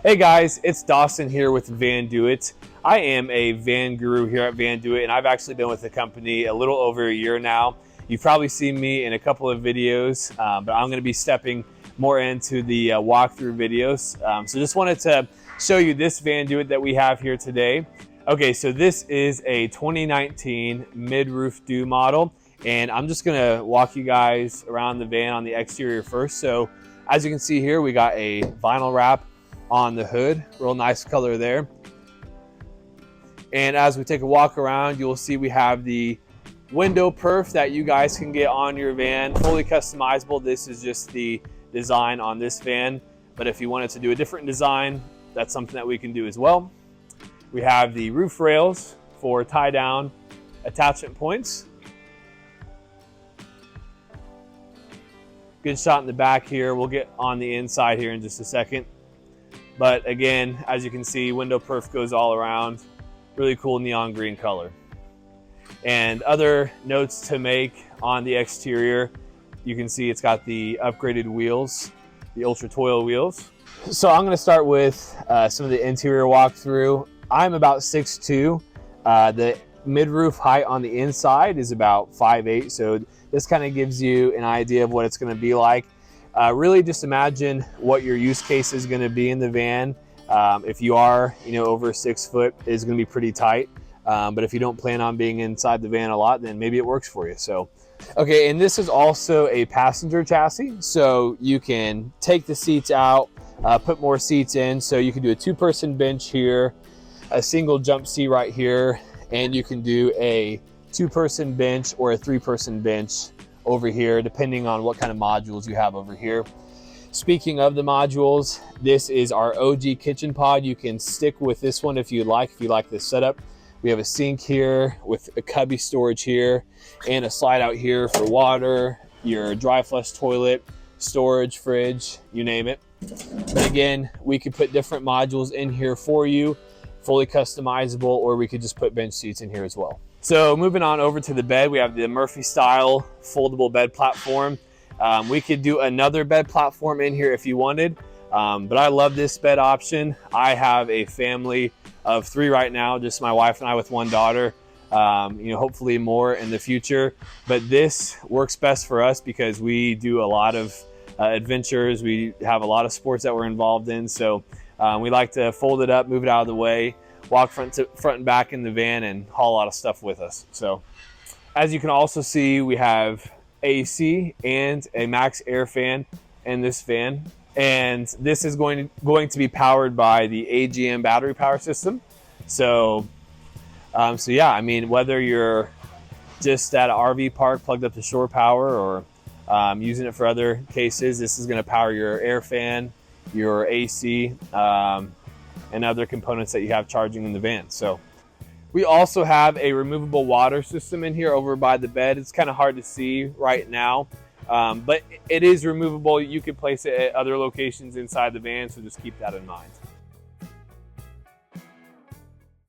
Hey guys, it's Dawson here with VanDOit. I am a van guru here at VanDOit, and I've actually been with the company a little over a year now. You've probably seen me in a couple of videos, but I'm going to be stepping more into the walkthrough videos. So just wanted to show you this VanDOit that we have here today. Okay, so this is a 2019 Midroof Do model, and I'm just going to walk you guys around the van on the exterior first. So as you can see here, we got a vinyl wrap on the hood, real nice color there. And as we take a walk around, you'll see we have the window perf that you guys can get on your van, fully customizable. This is just the design on this van, but if you wanted to do a different design, that's something that we can do as well. We have the roof rails for tie down attachment points. Good shot in the back here. We'll get on the inside here in just a second. But again, as you can see, window perf goes all around. Really cool neon green color. And other notes to make on the exterior, you can see it's got the upgraded wheels, the Ultra Toil wheels. So I'm going to start with some of the interior walkthrough. I'm about 6'2". The mid-roof height on the inside is about 5'8", so this kind of gives you an idea of what it's going to be like. Really just imagine what your use case is going to be in the van. If you are, over 6 foot, it's going to be pretty tight. But if you don't plan on being inside the van a lot, then maybe it works for you. So, okay, and this is also a passenger chassis. So you can take the seats out, put more seats in. So you can do a 2-person bench here, a single jump seat right here, and you can do a 2-person bench or a 3-person bench over here, depending on what kind of modules you have over here. Speaking of the modules, this is our OG kitchen pod. You can stick with this one if you like this setup. We have a sink here with a cubby storage here and a slide out here for water, your dry flush toilet, storage, fridge, you name it. But again, we could put different modules in here for you, fully customizable, or we could just put bench seats in here as well. So moving on over to the bed, we have the Murphy style foldable bed platform. We could do another bed platform in here if you wanted, but I love this bed option. I have a family of 3 right now, just my wife and I with 1 daughter, hopefully more in the future. But this works best for us because we do a lot of adventures. We have a lot of sports that we're involved in. So we like to fold it up, move it out of the way, walk front and back in the van, and haul a lot of stuff with us. So as you can also see, we have AC and a max air fan in this van, and this is going to be powered by the AGM battery power system. So yeah, I mean, whether you're just at an RV park plugged up to shore power or using it for other cases, this is going to power your air fan, your AC, and other components that you have charging in the van. So we also have a removable water system in here over by the bed. It's kind of hard to see right now, but it is removable. You can place it at other locations inside the van, so just keep that in mind.